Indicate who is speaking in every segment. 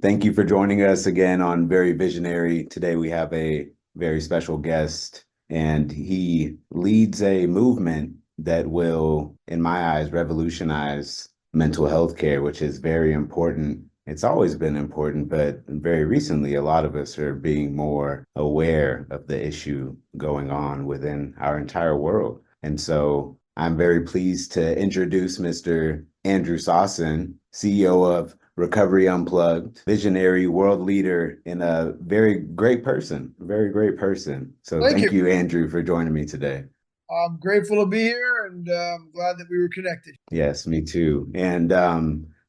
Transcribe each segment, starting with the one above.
Speaker 1: Thank you for joining us again on Very Visionary. Today we have a very special guest, and he leads a movement that will, in my eyes, revolutionize mental health care, which is very important. It's always been important, but very recently, a lot of us are being more aware of the issue going on within our entire world. And so I'm very pleased to introduce Mr. Andrew Sossin, CEO of Recovery Unplugged, visionary world leader, and a very great person, very great person. So
Speaker 2: Thank
Speaker 1: thank
Speaker 2: you.
Speaker 1: you, Andrew, for joining me today.
Speaker 2: I'm grateful to be here and I'm glad that we were connected.
Speaker 1: Yes, me too. And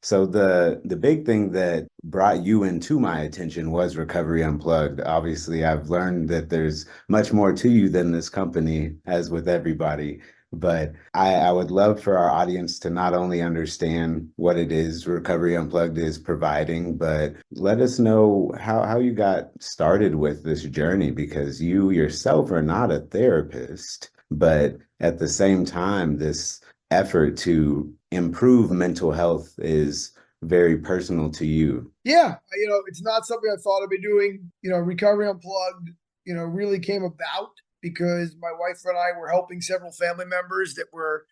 Speaker 1: so the big thing that brought you into my attention was Recovery Unplugged. Obviously, I've learned that there's much more to you than this company, as with everybody. But I would love for our audience to not only understand what it is Recovery Unplugged is providing, but let us know how you got started with this journey, because you yourself are not a therapist, but at the same time, this effort to improve mental health is very personal to you.
Speaker 2: Yeah, it's not something I thought I'd be doing. Recovery Unplugged, really came about because my wife and I were helping several family members that were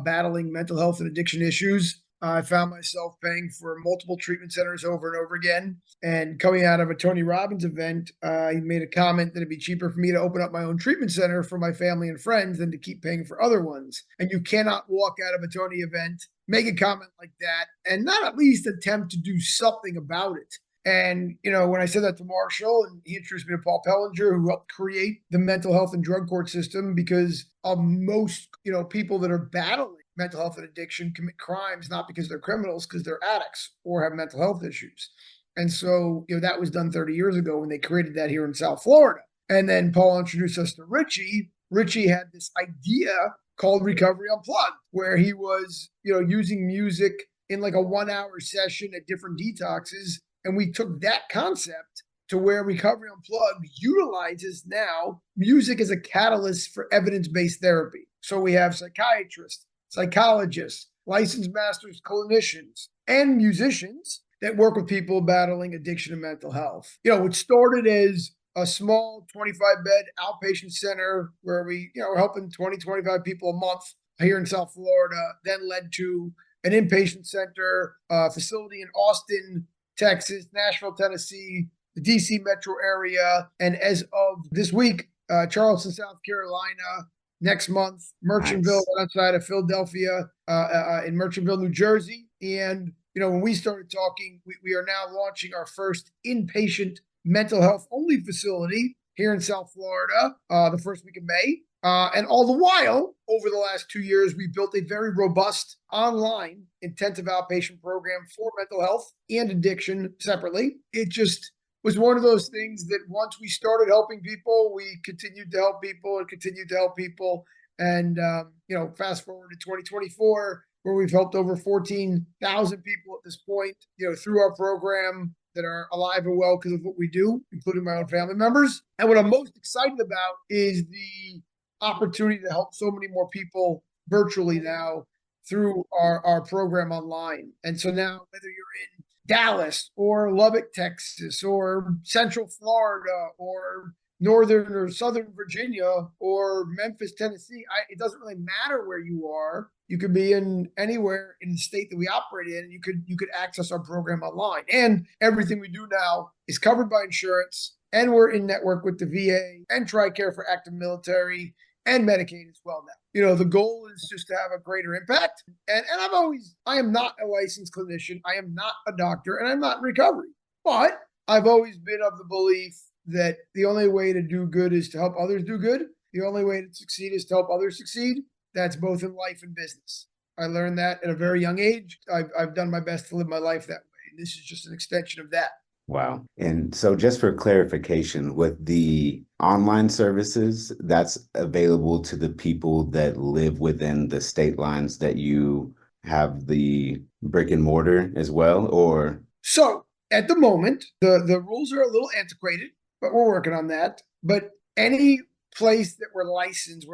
Speaker 2: battling mental health and addiction issues. I found myself paying for multiple treatment centers over and over again. And coming out of a Tony Robbins event, he made a comment that it'd be cheaper for me to open up my own treatment center for my family and friends than to keep paying for other ones. And you cannot walk out of a Tony event, make a comment like that, and not at least attempt to do something about it. And, when I said that to Marshall, and he introduced me to Paul Pellinger, who helped create the mental health and drug court system, because of most, people that are battling mental health and addiction commit crimes, not because they're criminals, because they're addicts or have mental health issues. And so, that was done 30 years ago when they created that here in South Florida. And then Paul introduced us to Ritchie. Ritchie had this idea called Recovery Unplugged, where he was, using music in like a 1 hour session at different detoxes. And we took that concept to where Recovery Unplugged utilizes now music as a catalyst for evidence-based therapy. So we have psychiatrists, psychologists, licensed masters, clinicians, and musicians that work with people battling addiction and mental health. It started as a small 25-bed outpatient center where we, we're helping 20, 25 people a month here in South Florida, then led to an inpatient center facility in Austin, Texas, Nashville, Tennessee, the DC metro area, and as of this week, Charleston, South Carolina. Next month, Merchantville,
Speaker 1: Nice.
Speaker 2: outside of Philadelphia, in Merchantville, New Jersey. And, when we started talking, we are now launching our first inpatient mental health only facility here in South Florida the first week of May. And all the while, over the last 2 years, we built a very robust online intensive outpatient program for mental health and addiction separately. It just was one of those things that once we started helping people, we continued to help people and continued to help people. And, fast forward to 2024, where we've helped over 14,000 people at this point, through our program, that are alive and well because of what we do, including my own family members. And what I'm most excited about is the opportunity to help so many more people virtually now through our program online. And so now, whether you're in Dallas or Lubbock, Texas, or Central Florida, or Northern or Southern Virginia, or Memphis, Tennessee, it doesn't really matter where you are. You could be in anywhere in the state that we operate in, and you could access our program online. And everything we do now is covered by insurance, and we're in network with the VA and TRICARE for active military and Medicaid as well now. The goal is just to have a greater impact. And I am not a licensed clinician. I am not a doctor, and I'm not in recovery. But I've always been of the belief that the only way to do good is to help others do good. The only way to succeed is to help others succeed. That's both in life and business. I learned that at a very young age. I've done my best to live my life that way. And this is just an extension of that.
Speaker 1: Wow. And so just for clarification, with the online services, that's available to the people that live within the state lines that you have the brick and mortar as well, or?
Speaker 2: So at the moment, the rules are a little antiquated, but we're working on that. But any place that we're licensed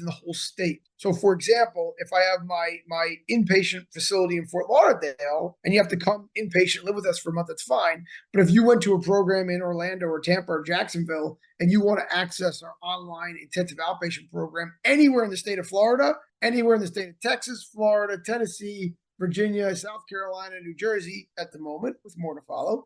Speaker 2: in the whole state. So for example, if I have my inpatient facility in Fort Lauderdale and you have to come inpatient, live with us for a month, that's fine. But if you went to a program in Orlando or Tampa or Jacksonville and you want to access our online intensive outpatient program anywhere in the state of Florida, anywhere in the state of Texas, Florida, Tennessee, Virginia, South Carolina, New Jersey at the moment, with more to follow,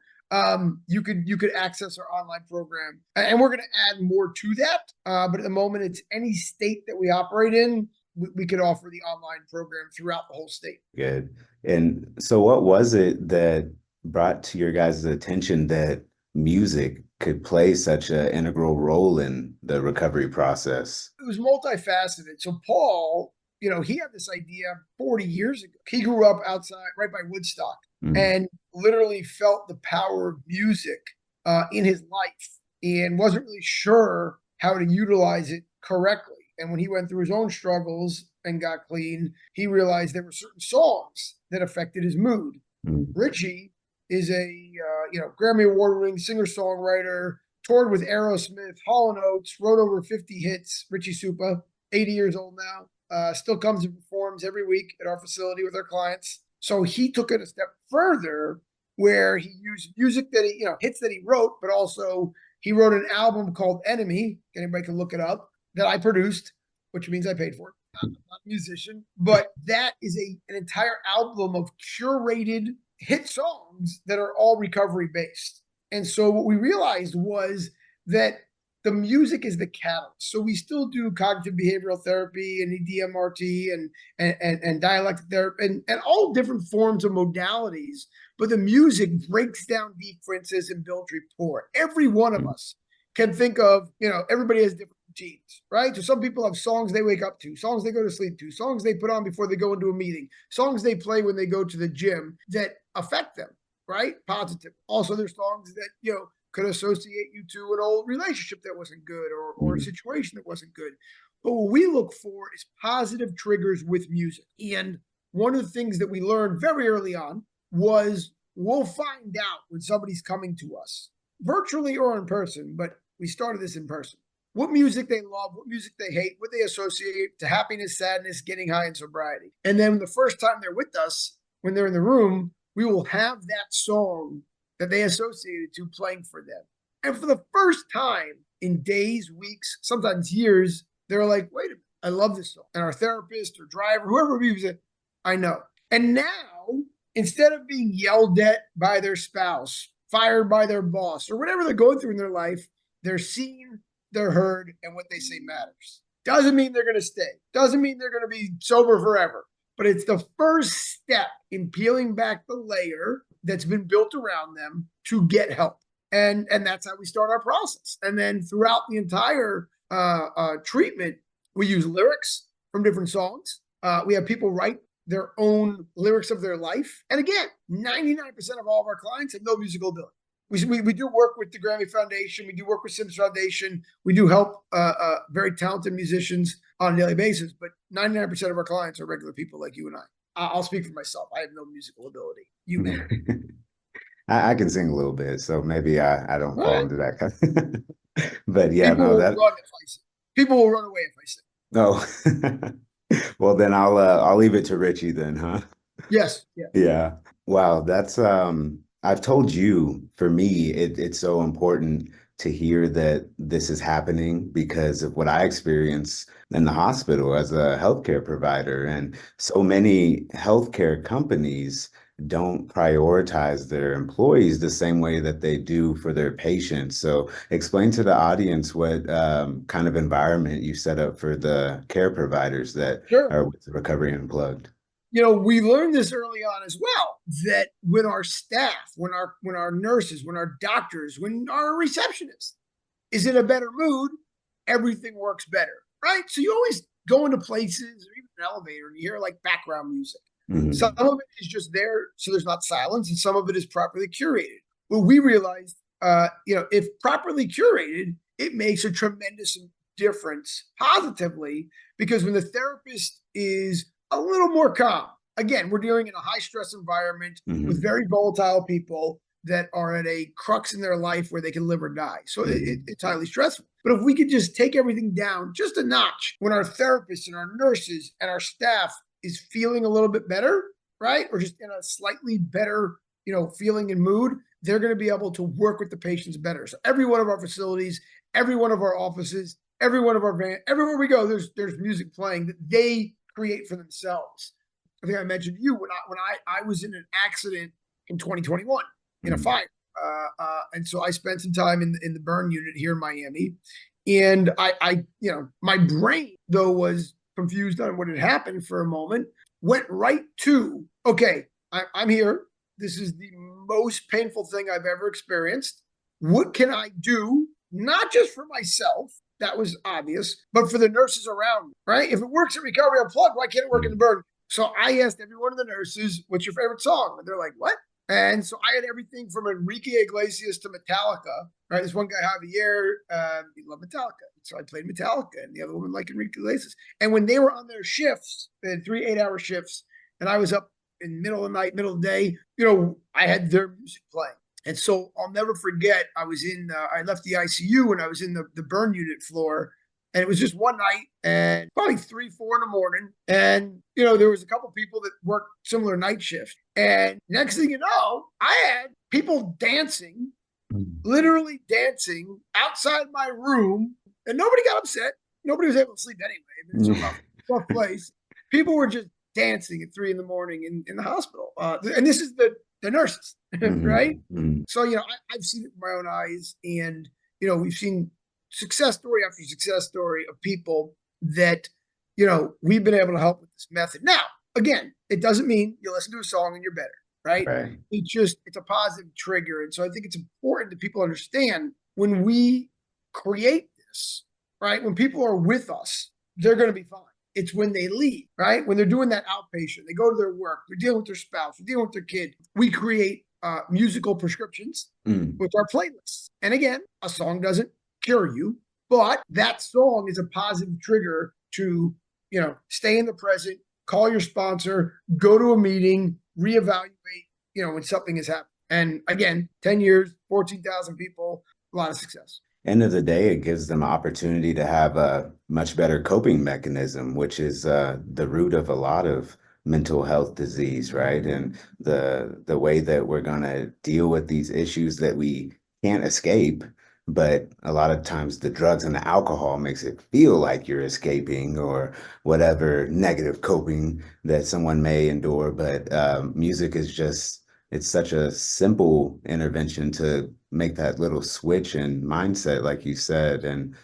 Speaker 2: you could access our online program, and we're going to add more to that. But at the moment, it's any state that we operate in, we could offer the online program throughout the whole state.
Speaker 1: Good. And so what was it that brought to your guys' attention that music could play such an integral role in the recovery process?
Speaker 2: It was multifaceted. So Paul, he had this idea 40 years ago. He grew up outside, right by Woodstock, and literally felt the power of music in his life and wasn't really sure how to utilize it correctly. And when he went through his own struggles and got clean, he realized there were certain songs that affected his mood. Richie is a Grammy Award-winning singer-songwriter, toured with Aerosmith, Hall & Oates, wrote over 50 hits. Richie Supa, 80 years old now, still comes and performs every week at our facility with our clients. So he took it a step further where he used music that he, hits that he wrote, but also he wrote an album called Enemy. Anybody can look it up, that I produced, which means I paid for it. I'm not a musician, but that is an entire album of curated hit songs that are all recovery based. And so what we realized was that the music is the catalyst. So we still do cognitive behavioral therapy and EDMRT and dialectic therapy and all different forms of modalities. But the music breaks down differences and builds rapport. Every one of us can think of, everybody has different routines, right? So some people have songs they wake up to, songs they go to sleep to, songs they put on before they go into a meeting, songs they play when they go to the gym that affect them, right? Positive. Also, there's songs that, could associate you to an old relationship that wasn't good or a situation that wasn't good. But what we look for is positive triggers with music. And one of the things that we learned very early on was we'll find out when somebody's coming to us, virtually or in person, but we started this in person, what music they love, what music they hate, what they associate to happiness, sadness, getting high, and sobriety. And then the first time they're with us, when they're in the room, we will have that song that they associated to playing for them. And for the first time in days, weeks, sometimes years, they're like, wait a minute, I love this song. And our therapist or driver, whoever reviews it, I know. And now, instead of being yelled at by their spouse, fired by their boss, or whatever they're going through in their life, they're seen, they're heard, and what they say matters. Doesn't mean they're going to stay. Doesn't mean they're going to be sober forever. But it's the first step in peeling back the layer that's been built around them to get help. And that's how we start our process. And then throughout the entire treatment, we use lyrics from different songs. We have people write their own lyrics of their life. And again, 99% of all of our clients have no musical ability. We do work with the Grammy Foundation. We do work with Sims Foundation. We do help very talented musicians on a daily basis. But 99% of our clients are regular people like you and I. I'll speak for myself. I have no musical ability. You may.
Speaker 1: I can sing a little bit, so maybe I don't fall into that kind. But yeah,
Speaker 2: People will run away if I sing.
Speaker 1: No. Well, then I'll leave it to Richie then, huh?
Speaker 2: Yes. Yeah.
Speaker 1: Yeah. Wow. That's I've told you, for me, it's so important to hear that this is happening because of what I experienced in the hospital as a healthcare provider. And so many healthcare companies don't prioritize their employees the same way that they do for their patients. So explain to the audience what kind of environment you set up for the care providers that are with Recovery Unplugged.
Speaker 2: We learned this early on as well, that when our staff, when our nurses, when our doctors, when our receptionist is in a better mood, everything works better, right? So you always go into places or even an elevator and you hear like background music. Some of it is just there so there's not silence, and some of it is properly curated. But we realized, if properly curated, it makes a tremendous difference positively, because when the therapist is a little more calm, again, we're dealing in a high stress environment with very volatile people. that are at a crux in their life where they can live or die. So it's highly stressful. But if we could just take everything down just a notch when our therapists and our nurses and our staff is feeling a little bit better, right? Or just in a slightly better, feeling and mood, they're going to be able to work with the patients better. So every one of our facilities, every one of our offices, every one of our vans, everywhere we go, there's music playing that they create for themselves. I think I mentioned to you when I was in an accident in 2021 in a fire. And so I spent some time in the burn unit here in Miami. And I my brain, though, was confused on what had happened for a moment, went right to, okay, I'm here. This is the most painful thing I've ever experienced. What can I do? Not just for myself, that was obvious, but for the nurses around me, right? If it works at Recovery Unplugged, why can't it work in the burn? So I asked every one of the nurses, what's your favorite song? And they're like, what? And so I had everything from Enrique Iglesias to Metallica, right? This one guy, Javier, he loved Metallica. So I played Metallica, and the other woman liked Enrique Iglesias. And when they were on their shifts, they had 3 8-hour shifts, and I was up in middle of the night, middle of the day, I had their music playing. And so I'll never forget, I left the ICU and I was in the burn unit floor. And it was just one night and probably 3, 4 in the morning. And, there was a couple people that worked similar night shift. And next thing you know, I had people dancing, literally dancing outside my room. And nobody got upset. Nobody was able to sleep anyway. It's a rough place. People were just dancing at 3 in the morning in the hospital. And this is the nurses, right? So, I've seen it with my own eyes. And, we've seen success story after success story of people that, we've been able to help with this method. Now, again, it doesn't mean you listen to a song and you're better, right? It's a positive trigger. And so I think it's important that people understand when we create this, right? When people are with us, they're going to be fine. It's when they leave, right? When they're doing that outpatient, they go to their work, they're dealing with their spouse, they're dealing with their kid. We create musical prescriptions with our playlists. And again, a song doesn't cure you, but that song is a positive trigger to, stay in the present, call your sponsor, go to a meeting, reevaluate, when something has happened. And again, 10 years, 14,000 people, a lot of success.
Speaker 1: End of the day, it gives them opportunity to have a much better coping mechanism, which is the root of a lot of mental health disease, right? And the way that we're going to deal with these issues that we can't escape, but a lot of times the drugs and the alcohol makes it feel like you're escaping or whatever negative coping that someone may endure. But music is just, it's such a simple intervention to make that little switch in mindset, like you said. And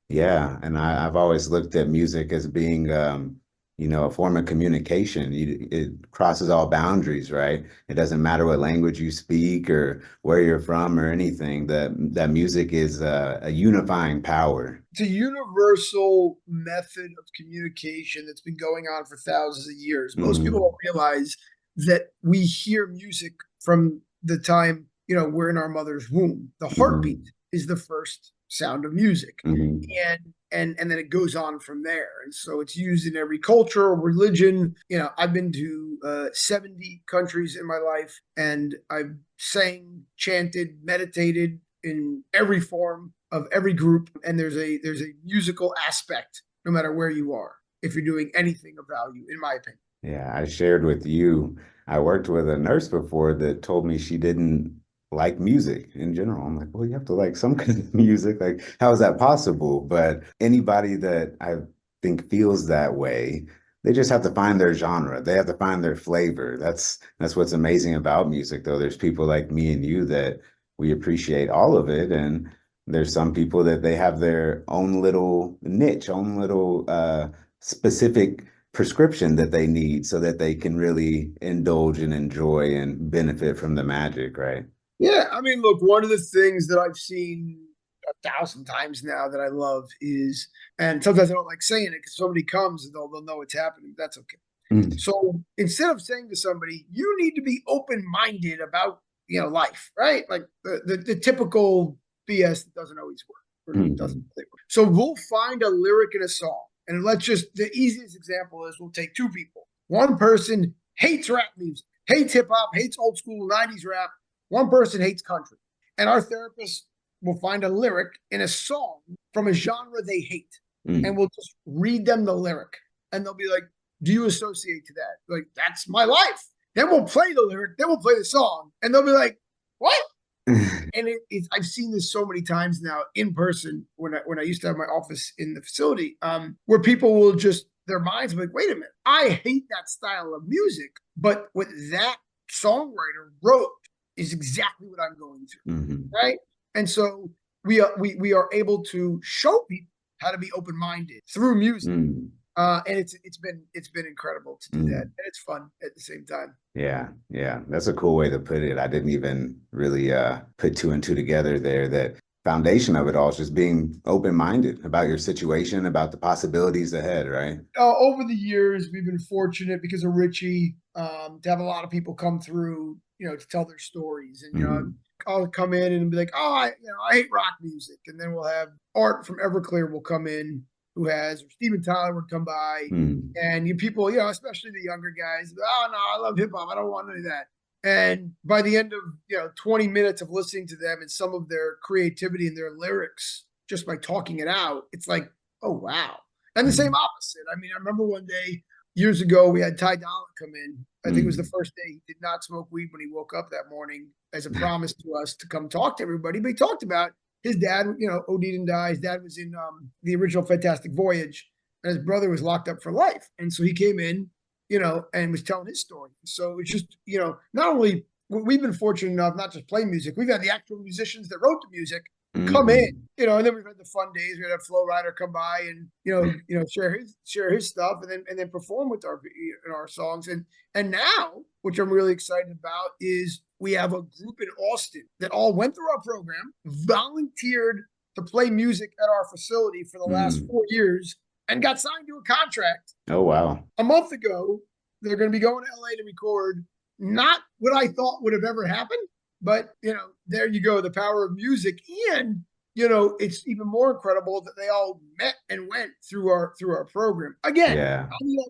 Speaker 1: yeah, and I've always looked at music as being a form of communication. It crosses all boundaries, right? It doesn't matter what language you speak or where you're from or anything. That music is a unifying power.
Speaker 2: It's a universal method of communication that's been going on for thousands of years. Most people don't realize that we hear music from the time, we're in our mother's womb. The heartbeat is the first sound of music. And then it goes on from there. And so it's used in every culture or religion. I've been to 70 countries in my life, and I've sang, chanted, meditated in every form of every group. And there's a musical aspect no matter where you are, if you're doing anything of value, in my opinion.
Speaker 1: Yeah, I shared with you, I worked with a nurse before that told me she didn't like music in general. I'm like, well, you have to like some kind of music. Like, how is that possible? But anybody that I think feels that way, they just have to find their genre. They have to find their flavor. That's what's amazing about music, though. There's people like me and you that we appreciate all of it. And there's some people that they have their own little niche, own little specific prescription that they need so that they can really indulge and enjoy and benefit from the magic, right?
Speaker 2: Yeah, I mean, look, one of the things that I've seen 1,000 times now that I love is, and sometimes I don't like saying it because somebody comes and they'll know what's happening. That's okay. So instead of saying to somebody, you need to be open-minded about, life, right? Like the typical BS that doesn't always work or doesn't work. So we'll find a lyric in a song. And the easiest example is we'll take 2 people. One person hates rap music, hates hip hop, hates old school 90s rap. one person hates country, and our therapist will find a lyric in a song from a genre they hate, and we'll just read them the lyric, and they'll be like, "Do you associate to that?" Like, that's my life. Then we'll play the lyric, then we'll play the song, and they'll be like, "What?" And I've seen this so many times now in person when I used to have my office in the facility, where people will just their minds will be like, "Wait a minute, I hate that style of music, but what that songwriter wrote is exactly what I'm going through, right?" And so we are able to show people how to be open minded through music. And it's been incredible to do that, and it's fun at the same time.
Speaker 1: Yeah, yeah, that's a cool way to put it. I didn't even really put two and two together there. That foundation of it all is just being open-minded about your situation, about the possibilities ahead, right?
Speaker 2: Over the years, we've been fortunate because of Ritchie to have a lot of people come through, to tell their stories, and I'll come in and be like, "Oh, I hate rock music," and then we'll have Art from Everclear will come in who has, or Steven Tyler would come by, and people, especially the younger guys, "Oh no, I love hip hop. I don't want any of that." And by the end of 20 minutes of listening to them and some of their creativity and their lyrics, just by talking it out, it's like, oh wow. And the same opposite. I mean, I remember one day years ago we had Ty Dolla come in. I think it was the first day he did not smoke weed when he woke up that morning as a promise to us to come talk to everybody. But he talked about his dad, OD'd and died. His dad was in the original Fantastic Voyage, and his brother was locked up for life. And so he came in, and was telling his story. So it's just, not only we've been fortunate enough not just play music, we've had the actual musicians that wrote the music come in, and then we've had the fun days. We had a Flow Rider come by and share his stuff, and then perform with our songs. And now, which I'm really excited about, is we have a group in Austin that all went through our program, volunteered to play music at our facility for the last 4 years, and got signed to a contract.
Speaker 1: Oh, wow.
Speaker 2: A month ago. They're going to be going to LA to record. Not what I thought would have ever happened, but there you go, the power of music. And it's even more incredible that they all met and went through our program. Again,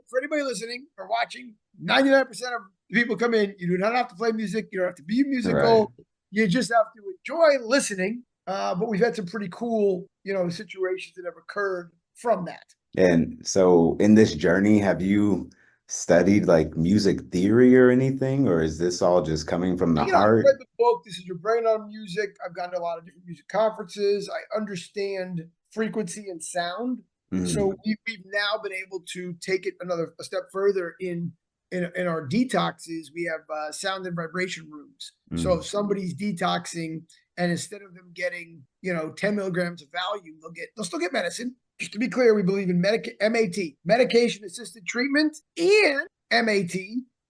Speaker 2: for anybody listening or watching, 99% of people come in, you do not have to play music, you don't have to be musical, you just have to enjoy listening. But we've had some pretty cool situations that have occurred from that.
Speaker 1: And so in this journey, have you studied like music theory or anything, or is this all just coming from the heart?
Speaker 2: I read the book, This Is Your Brain on Music. I've gone to a lot of different music conferences. I understand frequency and sound. So we've now been able to take it a step further in our detoxes. We have sound and vibration rooms. So if somebody's detoxing, and instead of them getting 10 milligrams of Valium, they'll still get medicine. Just to be clear, we believe in MAT, medication-assisted treatment, and MAT,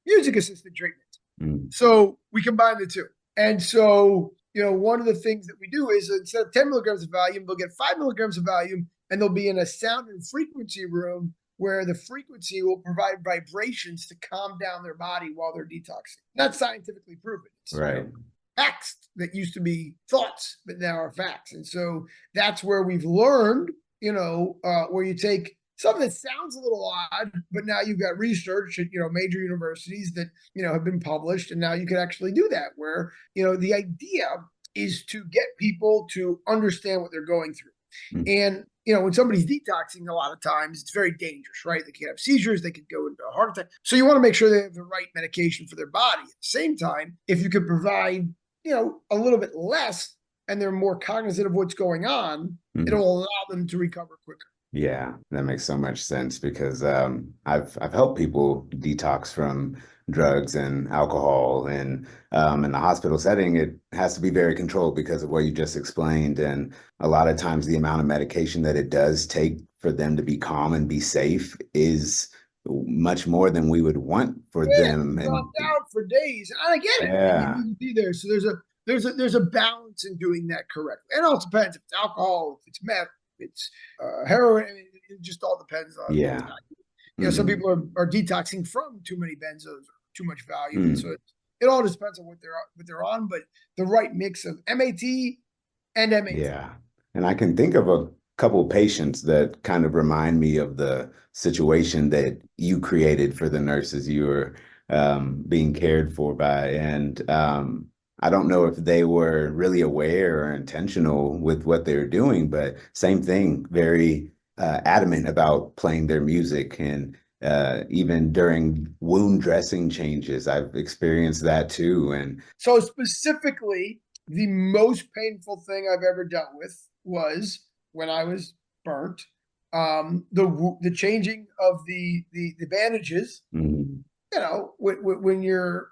Speaker 2: music-assisted treatment. So we combine the two. And so, one of the things that we do is instead of 10 milligrams of Valium, they'll get 5 milligrams of Valium, and they'll be in a sound and frequency room where the frequency will provide vibrations to calm down their body while they're detoxing. That's scientifically proven. It's,
Speaker 1: right.
Speaker 2: Facts that used to be thoughts, but now are facts. And so that's where we've learned, where you take something that sounds a little odd, but now you've got research at, major universities that, have been published, and now you can actually do that, where, the idea is to get people to understand what they're going through. And, when somebody's detoxing, a lot of times it's very dangerous, right? They can have seizures, they could go into a heart attack. So you want to make sure they have the right medication for their body. At the same time, if you could provide, a little bit less, and they're more cognizant of what's going on, it'll allow them to recover quicker.
Speaker 1: Yeah, that makes so much sense, because I've helped people detox from drugs and alcohol, and in the hospital setting, it has to be very controlled because of what you just explained. And a lot of times the amount of medication that it does take for them to be calm and be safe is much more than we would want for them.
Speaker 2: And out for days. And I get it.
Speaker 1: Yeah.
Speaker 2: You need to be there. So there's a balance in doing that correctly. And it all depends if it's alcohol, if it's meth, if it's heroin. I mean, it just all depends on. Some people are detoxing from too many benzos or too much Valium. And so it all just depends on what they're on, but the right mix of MAT and MAT.
Speaker 1: Yeah. And I can think of a couple patients that kind of remind me of the situation that you created for the nurses you were being cared for by. And I don't know if they were really aware or intentional with what they were doing, but same thing, very adamant about playing their music. And even during wound dressing changes, I've experienced that too. And
Speaker 2: So specifically, the most painful thing I've ever dealt with was when I was burnt. The changing of the bandages.
Speaker 1: mm,
Speaker 2: You know, when you're,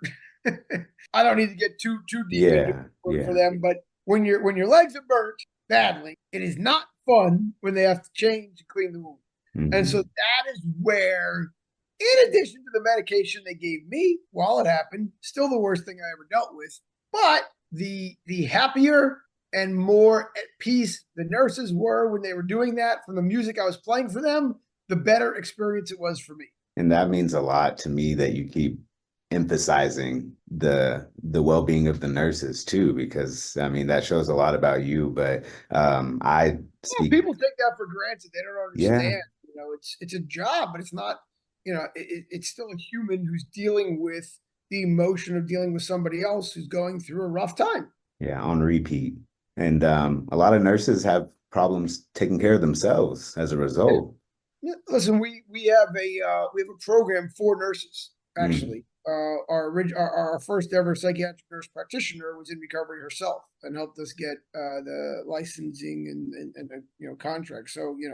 Speaker 2: I don't need to get too deep into
Speaker 1: yeah,
Speaker 2: for
Speaker 1: yeah.
Speaker 2: them, but when your legs are burnt badly, it is not fun when they have to change and clean the wound. And so
Speaker 1: Hmm.
Speaker 2: that is where, in addition to the medication they gave me while it happened, still the worst thing I ever dealt with. But the happier and more at peace the nurses were when they were doing that from the music I was playing for them, the better experience it was for me.
Speaker 1: And that means a lot to me that you keep emphasizing the well-being of the nurses too, because I mean that shows a lot about you. But I
Speaker 2: Well,
Speaker 1: speak,
Speaker 2: people take that for granted. They don't
Speaker 1: yeah,
Speaker 2: understand. You know, it's a job, but it's not. You know, it's still a human who's dealing with the emotion of dealing with somebody else who's going through a rough time.
Speaker 1: yeah, on repeat. And a lot of nurses have problems taking care of themselves as a result.
Speaker 2: Yeah, listen, we have a program for nurses.
Speaker 1: Mm,
Speaker 2: Actually, our first ever psychiatric nurse practitioner was in recovery herself and helped us get the licensing and you know contracts. So you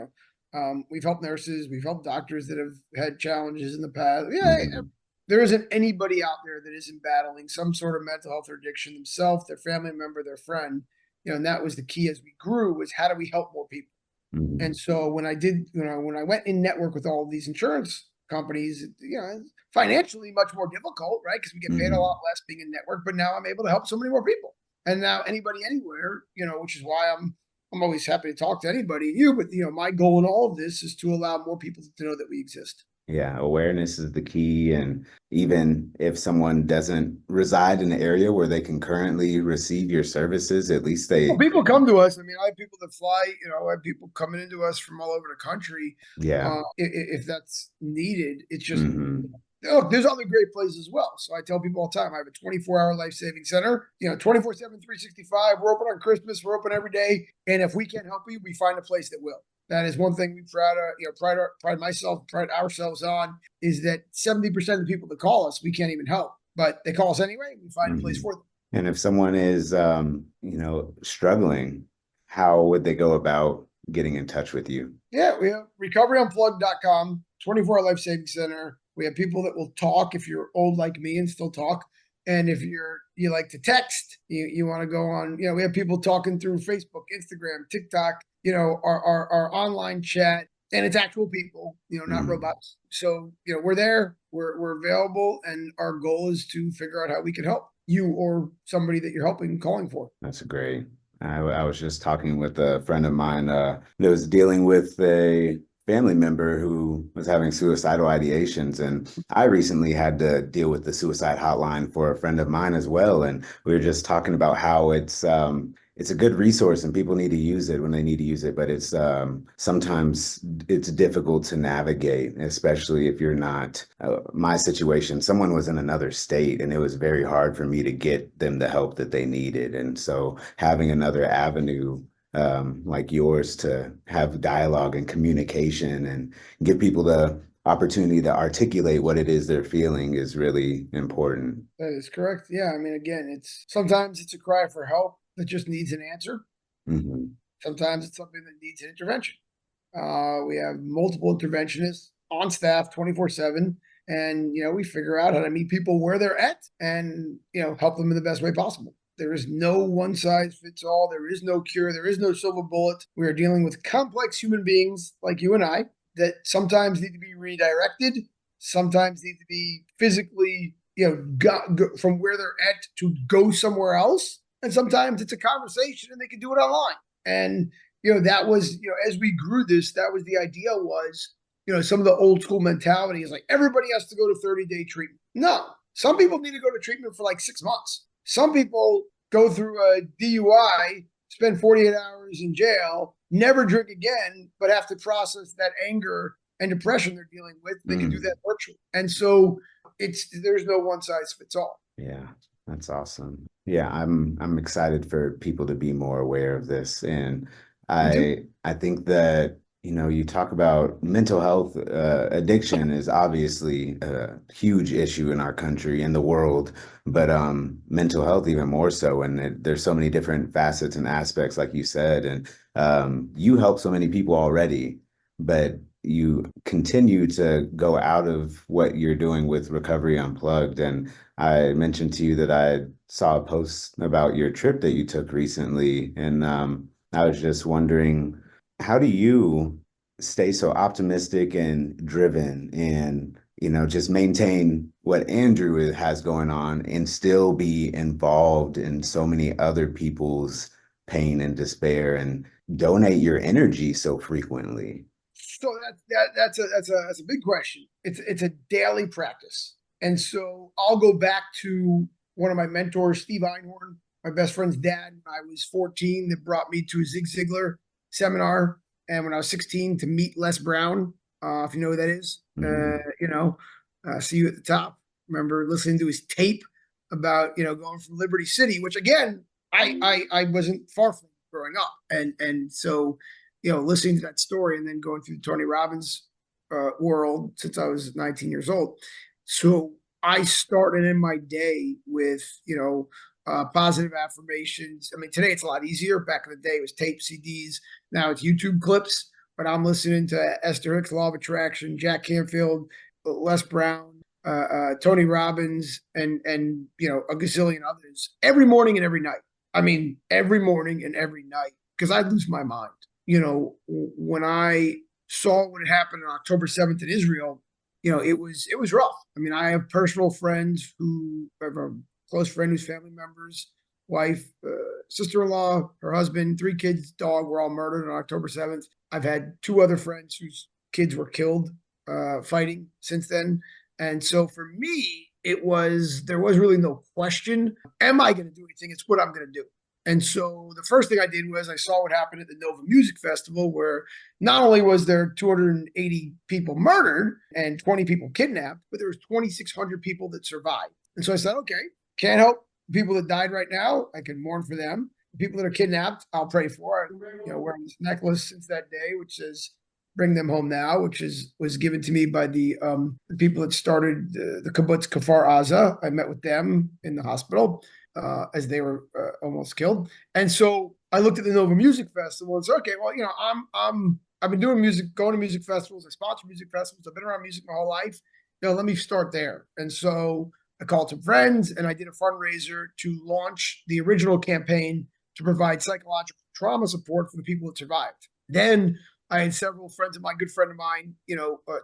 Speaker 2: know, we've helped nurses, we've helped doctors that have had challenges in the past. Yeah,
Speaker 1: mhm,
Speaker 2: there isn't anybody out there that isn't battling some sort of mental health or addiction themselves, their family member, their friend. You know, and that was the key as we grew was how do we help more people? And
Speaker 1: mhm,
Speaker 2: so when I did, you know, when I went in network with all of these insurance companies, you know, financially much more difficult, right? Because we get paid a lot
Speaker 1: mhm.
Speaker 2: less being in network, but now I'm able to help so many more people. And now anybody anywhere, you know, which is why I'm always happy to talk to anybody, you, but you know, my goal in all of this is to allow more people to know that we exist.
Speaker 1: Yeah, awareness is the key. And even if someone doesn't reside in the area where they can currently receive your services, at least
Speaker 2: Well,
Speaker 1: they,
Speaker 2: people come to us. I mean, I have people that fly, you know, I have people coming into us from all over the country.
Speaker 1: yeah.
Speaker 2: If that's needed, it's just
Speaker 1: Hmm.
Speaker 2: look, there's other great places as well. So I tell people all the time, I have a 24-hour life-saving center, you know, 24/7, 365. We're open on Christmas. We're open every day. And if we can't help you, we find a place that will. That is one thing we pride myself, pride ourselves on is that 70% of the people that call us, we can't even help, but they call us anyway. We find a place
Speaker 1: Hmm.
Speaker 2: for them.
Speaker 1: And if someone is, struggling, how would they go about getting in touch with you?
Speaker 2: Yeah, we have recoveryunplugged.com, 24-hour life saving center. We have people that will talk if you're old like me and still talk. And if you like to text, you want to go on, you know, we have people talking through Facebook, Instagram, TikTok, you know, our online chat, and it's actual people, you know, not
Speaker 1: Mm,
Speaker 2: robots. So, you know, we're there, we're available, and our goal is to figure out how we can help you or somebody that you're helping calling for.
Speaker 1: that's great. I was just talking with a friend of mine that was dealing with a family member who was having suicidal ideations. And I recently had to deal with the suicide hotline for a friend of mine as well. And we were just talking about how it's a good resource and people need to use it when they need to use it, but it's sometimes it's difficult to navigate, especially if you're not my situation. Someone was in another state, and it was very hard for me to get them the help that they needed. And so having another avenue like yours to have dialogue and communication and give people the opportunity to articulate what it is they're feeling is really important.
Speaker 2: That is correct. Yeah, I mean, again, it's sometimes it's a cry for help that just needs an answer.
Speaker 1: Hmm.
Speaker 2: Sometimes it's something that needs an intervention. We have multiple interventionists on staff 24/7, and you know we figure out how to meet people where they're at, and you know help them in the best way possible. There is no one size fits all. There is no cure. There is no silver bullet. We are dealing with complex human beings like you and I that sometimes need to be redirected, sometimes need to be physically, you know, go from where they're at to go somewhere else, and sometimes it's a conversation and they can do it online. And you know, that was, you know, as we grew this, that was the idea was, you know, some of the old school mentality is like everybody has to go to 30-day treatment. No, some people need to go to treatment for like 6 months. Some people go through a DUI, spend 48 hours in jail, never drink again, but have to process that anger and depression they're dealing with. They can do
Speaker 1: Mm,
Speaker 2: that virtually. And so there's no one size fits all.
Speaker 1: yeah. That's awesome. Yeah, I'm excited for people to be more aware of this. And
Speaker 2: Me too.
Speaker 1: I think that, you talk about mental health, addiction is obviously a huge issue in our country and the world, but mental health even more so. And there's so many different facets and aspects, like you said, and you help so many people already, but you continue to go out of what you're doing with Recovery Unplugged. And I mentioned to you that I saw a post about your trip that you took recently, and I was just wondering, how do you stay so optimistic and driven and, just maintain what Andrew has going on and still be involved in so many other people's pain and despair and donate your energy so frequently?
Speaker 2: So that's a big question. It's a daily practice, and so I'll go back to one of my mentors, Steve Einhorn, my best friend's dad. When I was 14, that brought me to a Zig Ziglar seminar, and when I was 16, to meet Les Brown, if you know who that is,
Speaker 1: Mhm.
Speaker 2: see you at the top. Remember listening to his tape about going from Liberty City, which again I wasn't far from growing up, and so listening to that story and then going through the Tony Robbins world since I was 19 years old. So I started in my day with, positive affirmations. I mean, today it's a lot easier. Back in the day, it was tape CDs. Now it's YouTube clips. But I'm listening to Esther Hicks' Law of Attraction, Jack Canfield, Les Brown, Tony Robbins, and a gazillion others every morning and every night. I mean, every morning and every night because I lose my mind. When I saw what had happened on October 7th in Israel, it was rough. I mean, I have personal friends who have a close friend whose family members, wife, sister-in-law, her husband, three kids, dog were all murdered on October 7th. I've had two other friends whose kids were killed fighting since then. And so for me, there was really no question. Am I going to do anything? It's what I'm going to do. And so the first thing I did was I saw what happened at the Nova Music Festival, where not only was there 280 people murdered and 20 people kidnapped, but there was 2,600 people that survived. And so I said, okay, can't help people that died right now. I can mourn for them. The people that are kidnapped, I'll pray for. Wearing this necklace since that day, which says "Bring them home now," which was given to me by the people that started the kibbutz Kfar Aza. I met with them in the hospital as they were almost killed. And so I looked at the Nova Music Festival and said, okay, well, I've been doing music, going to music festivals. I sponsor music festivals. I've been around music my whole life. Let me start there. And so I called some friends and I did a fundraiser to launch the original campaign to provide psychological trauma support for the people that survived. Then I had several friends of mine, good friend of mine,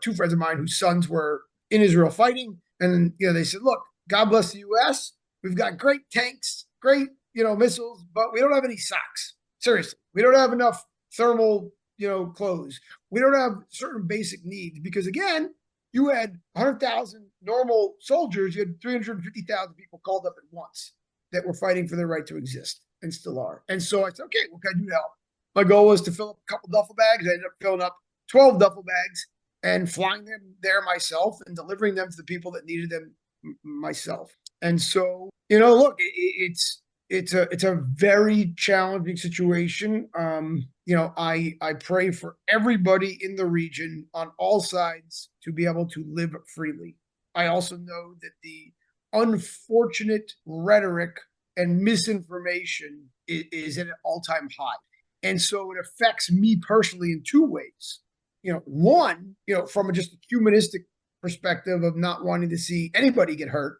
Speaker 2: two friends of mine whose sons were in Israel fighting. And, they said, look, God bless the U.S. We've got great tanks, great, missiles, but we don't have any socks. Seriously, we don't have enough thermal, clothes. We don't have certain basic needs because, again, you had 100,000 normal soldiers. You had 350,000 people called up at once that were fighting for their right to exist and still are. And so I said, okay, what can I do to help? My goal was to fill up a couple duffel bags. I ended up filling up 12 duffel bags and flying them there myself and delivering them to the people that needed them myself. And so, look, it's a very challenging situation. I pray for everybody in the region on all sides to be able to live freely. I also know that the unfortunate rhetoric and misinformation is at an all-time high. And so it affects me personally in two ways. One, from just a humanistic perspective of not wanting to see anybody get hurt,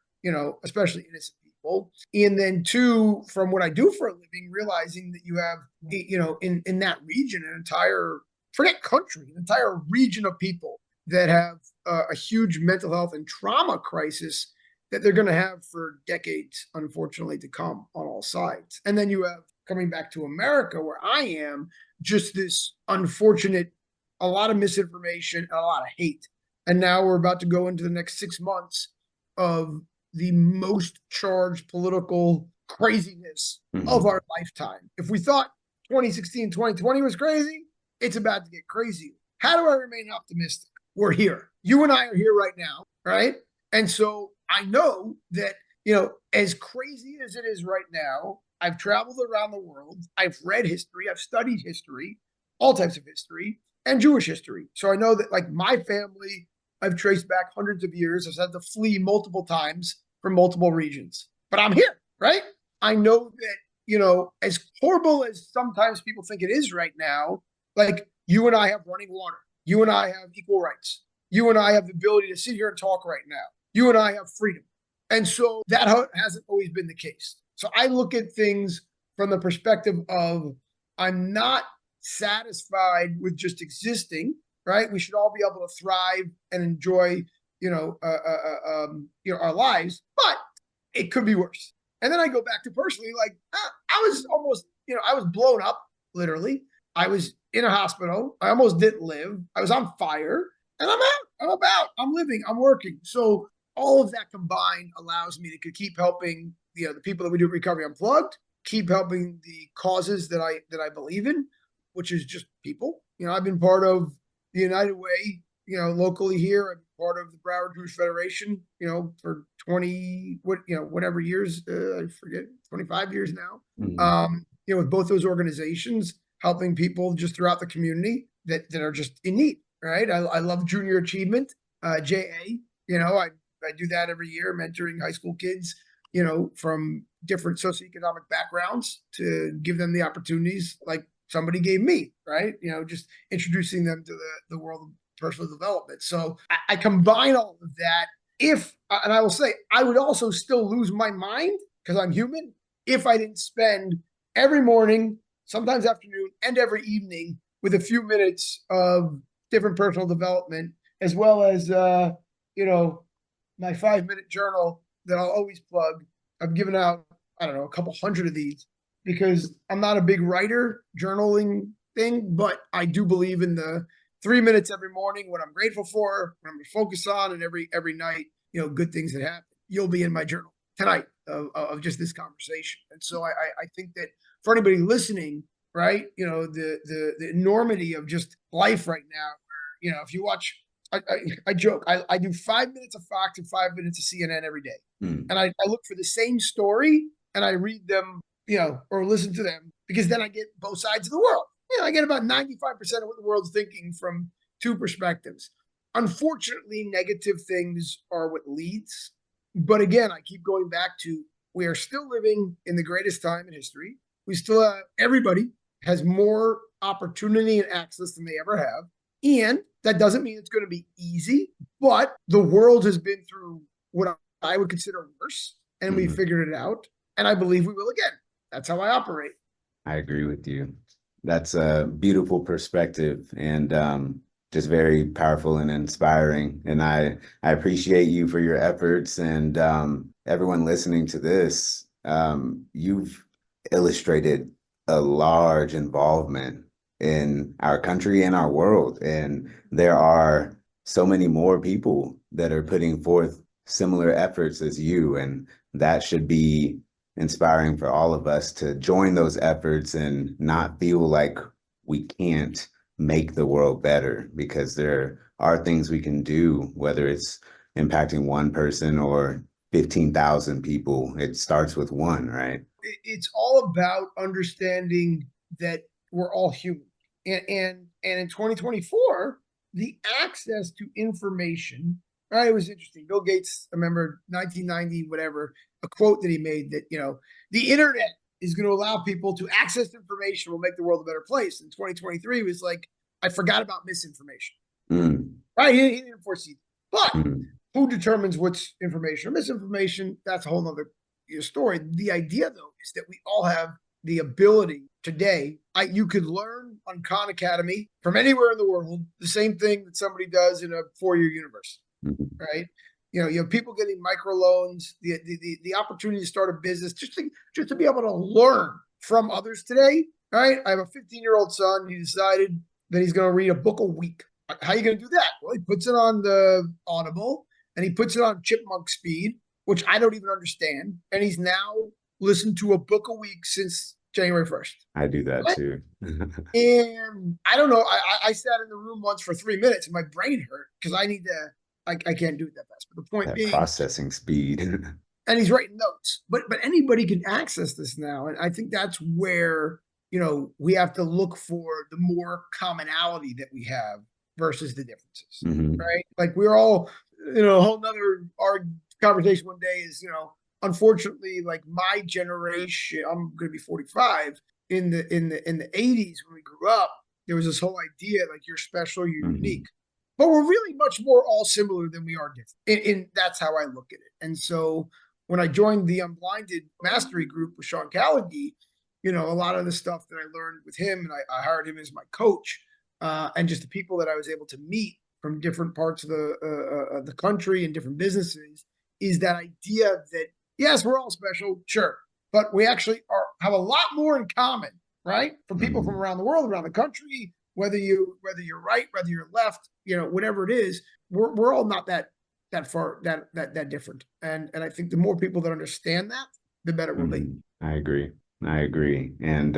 Speaker 2: especially innocent people. And then two, from what I do for a living, realizing that you have, in that region, an entire, forget country, an entire region of people that have a huge mental health and trauma crisis that they're going to have for decades, unfortunately, to come on all sides. And then you have, coming back to America, where I am, just this unfortunate, a lot of misinformation and a lot of hate. And now we're about to go into the next 6 months of the most charged political craziness of
Speaker 1: Mhm.
Speaker 2: our lifetime. If we thought 2016, 2020 was crazy, it's about to get crazy. How do I remain optimistic? We're here. You and I are here right now, right? And so I know that as crazy as it is right now, I've traveled around the world. I've read history. I've studied history, all types of history, and Jewish history. So I know that, like, my family, I've traced back hundreds of years. I've had to flee multiple times from multiple regions, but I'm here, right? I know that, as horrible as sometimes people think it is right now, like, you and I have running water. You and I have equal rights. You and I have the ability to sit here and talk right now. You and I have freedom. And so that hasn't always been the case. So I look at things from the perspective of, I'm not satisfied with just existing, right? We should all be able to thrive and enjoy, our lives, but it could be worse. And then I go back to personally, like, I was almost, I was blown up, literally. I was in a hospital. I almost didn't live. I was on fire, and I'm out. I'm about. I'm living. I'm working. So all of that combined allows me to keep helping, the people that we do at Recovery Unplugged, keep helping the causes that I believe in, which is just people. I've been part of the United Way, locally here. I've been part of the Broward Jewish Federation, for 20, whatever years, I forget, 25 years now. With both those organizations, helping people just throughout the community that are just in need, right? I love junior achievement, JA. I do that every year, mentoring high school kids, from different socioeconomic backgrounds, to give them the opportunities like somebody gave me, right? Just introducing them to the world of personal development. So I combine all of that. And I will say, I would also still lose my mind, because I'm human, if I didn't spend every morning, sometimes afternoon, and every evening with a few minutes of different personal development, as well as, my 5-minute journal that I'll always plug. I've given out, I don't know, a couple hundred of these, because I'm not a big writer journaling thing, but I do believe in the 3 minutes every morning, what I'm grateful for, what I'm going to focus on, and every night, good things that happen. You'll be in my journal tonight of just this conversation. And so I think that for anybody listening, right, the enormity of just life right now, if you watch, I joke, I do 5 minutes of Fox and 5 minutes of CNN every day. And I look for the same story, and I read them, or listen to them, because then I get both sides of the world. I get about 95% of what the world's thinking from two perspectives. Unfortunately, negative things are what leads. But again, I keep going back to, we are still living in the greatest time in history. We still have, everybody has more opportunity and access than they ever have. And that doesn't mean it's going to be easy, but the world has been through what I would consider worse, and we figured it out. And I believe we will again. That's how I operate.
Speaker 1: I agree with you. That's a beautiful perspective, and just very powerful and inspiring. And I appreciate you for your efforts, and everyone listening to this. You've illustrated a large involvement in our country and our world, and there are so many more people that are putting forth similar efforts as you, and that should be inspiring for all of us to join those efforts and not feel like we can't make the world better, because there are things we can do, whether it's impacting one person or 15,000 people. It starts with one, right?
Speaker 2: It's all about understanding that we're all human. And in 2024, the access to information, right? It was interesting. Bill Gates, I remember 1990, whatever, a quote that he made that, the internet is going to allow people to access information, will make the world a better place. In 2023 was like, I forgot about misinformation. Right? He didn't foresee that. But who determines what's information or misinformation? That's a whole nother story. The idea, though, is that we all have the ability today. You could learn on Khan Academy from anywhere in the world the same thing that somebody does in a 4-year university, right? You have people getting microloans, the opportunity to start a business, just to be able to learn from others today, right? I have a 15-year-old son. He decided that he's going to read a book a week. How are you going to do that? Well, he puts it on the Audible, and he puts it on chipmunk speed, which I don't even understand. And he's now listened to a book a week since January 1st.
Speaker 1: I do that too.
Speaker 2: And I don't know. I sat in the room once for 3 minutes, and my brain hurt, because I can't do it that fast. But the point
Speaker 1: That
Speaker 2: being,
Speaker 1: processing speed.
Speaker 2: and he's writing notes. But anybody can access this now, and I think that's where we have to look for the more commonality that we have versus the differences,
Speaker 1: Hmm.
Speaker 2: right? Like we're all, a whole nother our conversation one day is, unfortunately, like my generation, I'm going to be 45. In the 80s when we grew up, there was this whole idea like you're special, you're
Speaker 1: Hmm.
Speaker 2: unique, but we're really much more all similar than we are different. And that's how I look at it. And so when I joined the Unblinded Mastery group with Sean Callaghy, a lot of the stuff that I learned with him, and I hired him as my coach, and just the people that I was able to meet from different parts of the country and different businesses, is that idea that yes, we're all special, sure, but we actually have a lot more in common, right? From people from
Speaker 1: Hmm.
Speaker 2: around the world, around the country, whether you're right, whether you're left, whatever it is, we're all not that far that different. And I think the more people that understand that, the better it will be.
Speaker 1: Hmm. I agree. I agree. And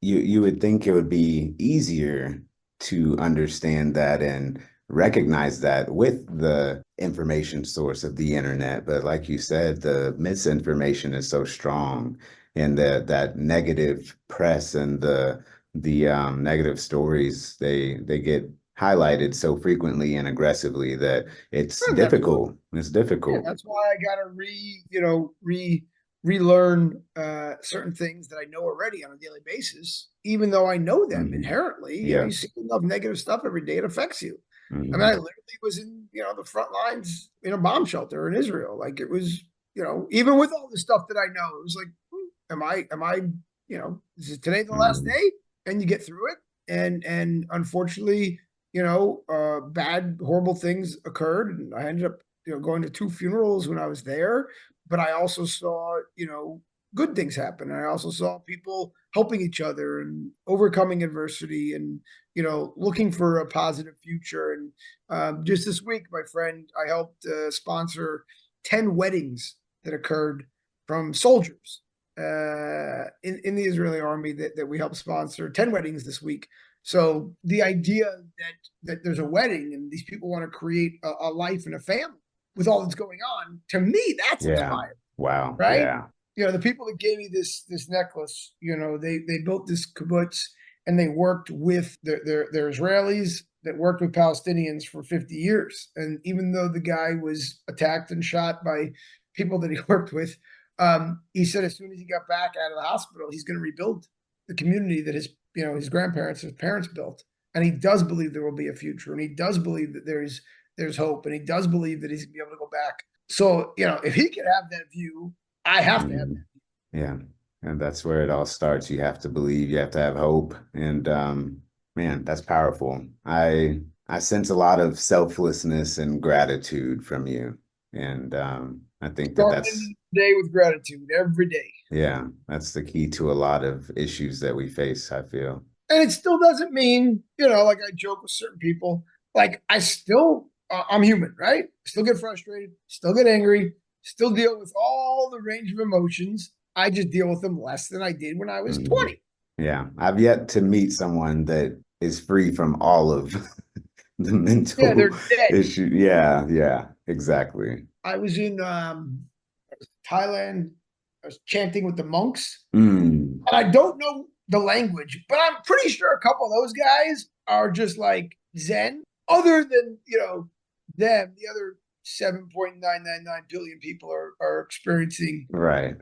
Speaker 1: you would think it would be easier to understand that and recognize that with the information source of the internet. But like you said, the misinformation is so strong, and that negative press and the negative stories, they get highlighted so frequently and aggressively that it's
Speaker 2: Absolutely.
Speaker 1: difficult. It's
Speaker 2: Yeah,
Speaker 1: difficult.
Speaker 2: that's why I gotta relearn certain things that I know already on a daily basis, even though I know them
Speaker 1: Hmm.
Speaker 2: inherently. You
Speaker 1: Yeah.
Speaker 2: see enough negative stuff every day, it affects you. I mean, I
Speaker 1: Hmm.
Speaker 2: literally was in the front lines in a bomb shelter in Israel. Like it was, even with all the stuff that I know, it was like, am I, is it today the last
Speaker 1: Hmm.
Speaker 2: day? And you get through it. And unfortunately, bad, horrible things occurred, and I ended up going to two funerals when I was there. But I also saw, good things happen. And I also saw people helping each other and overcoming adversity and, looking for a positive future. And just this week, my friend, I helped sponsor 10 weddings that occurred from soldiers in the Israeli army that we helped sponsor 10 weddings this week. So the idea that there's a wedding and these people want to create a life and a family with all that's going on, to me, that's
Speaker 1: Yeah.
Speaker 2: inspiring,
Speaker 1: Wow.
Speaker 2: right?
Speaker 1: Yeah.
Speaker 2: The people that gave me this necklace, they built this kibbutz and they worked with their Israelis that worked with Palestinians for 50 years. And even though the guy was attacked and shot by people that he worked with, he said as soon as he got back out of the hospital, he's going to rebuild the community that his grandparents, his parents built. And he does believe there will be a future, and he does believe that there's hope, and he does believe that he's gonna be able to go back. So, if he can have that view, I have to have
Speaker 1: Mhm.
Speaker 2: that.
Speaker 1: Yeah. And that's where it all starts. You have to believe, you have to have hope. And man, that's powerful. I sense a lot of selflessness and gratitude from you. And I think that
Speaker 2: Starting
Speaker 1: that's,
Speaker 2: the day with gratitude every day.
Speaker 1: yeah, that's the key to a lot of issues that we face, I feel.
Speaker 2: And it still doesn't mean, like I joke with certain people, like I'm human, right? Still get frustrated, still get angry, still deal with all the range of emotions. I just deal with them less than I did when I was
Speaker 1: Mhm.
Speaker 2: 20.
Speaker 1: Yeah. I've yet to meet someone that is free from all of the
Speaker 2: Yeah,
Speaker 1: mental
Speaker 2: they're dead.
Speaker 1: issue. Yeah. Yeah. Exactly.
Speaker 2: I was in Thailand. I was chanting with the monks.
Speaker 1: Mm.
Speaker 2: And I don't know the language, but I'm pretty sure a couple of those guys are just like Zen. Other than them, the other 7.999 billion people are experiencing
Speaker 1: Right.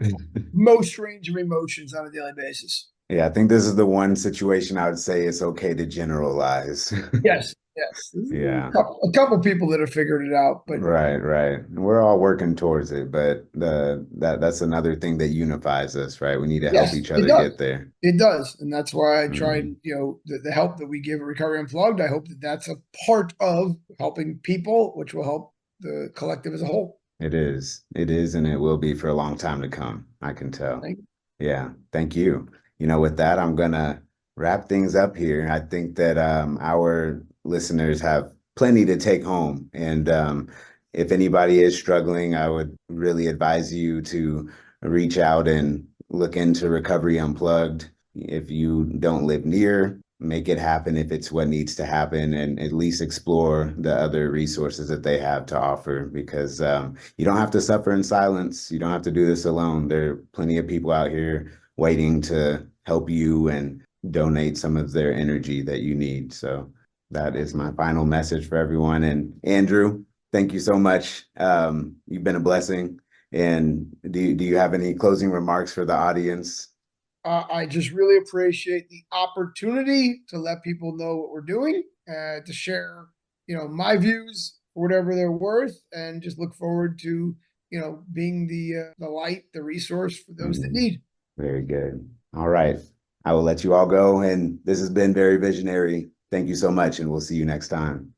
Speaker 2: most range of emotions on a daily basis.
Speaker 1: Yeah, I think this is the one situation I would say it's okay to generalize.
Speaker 2: Yes, yes. There's
Speaker 1: Yeah,
Speaker 2: a couple people that have figured it out, but
Speaker 1: right, right. We're all working towards it, but that's another thing that unifies us, right? We need to help
Speaker 2: yes,
Speaker 1: each
Speaker 2: it
Speaker 1: other
Speaker 2: does.
Speaker 1: get there.
Speaker 2: It does, and that's why I try
Speaker 1: Mhm.
Speaker 2: and the help that we give at Recovery Unplugged. I hope that that's a part of helping people, which will help the collective as a whole.
Speaker 1: It is, and it will be for a long time to come. I can tell.
Speaker 2: Thank you.
Speaker 1: Yeah, thank you. With that, I'm gonna wrap things up here. I think that our listeners have plenty to take home, and if anybody is struggling, I would really advise you to reach out and look into Recovery Unplugged. If you don't live near make it happen if it's what needs to happen, and at least explore the other resources that they have to offer, because you don't have to suffer in silence. You don't have to do this alone. There are plenty of people out here waiting to help you and donate some of their energy that you need. So that is my final message for everyone. And Andrew, thank you so much. You've been a blessing. And do you have any closing remarks for the audience?
Speaker 2: I just really appreciate the opportunity to let people know what we're doing, to share, my views, whatever they're worth, and just look forward to, being the light, the resource for those that need.
Speaker 1: Very good. All right. I will let you all go. And this has been Very Visionary. Thank you so much, and we'll see you next time.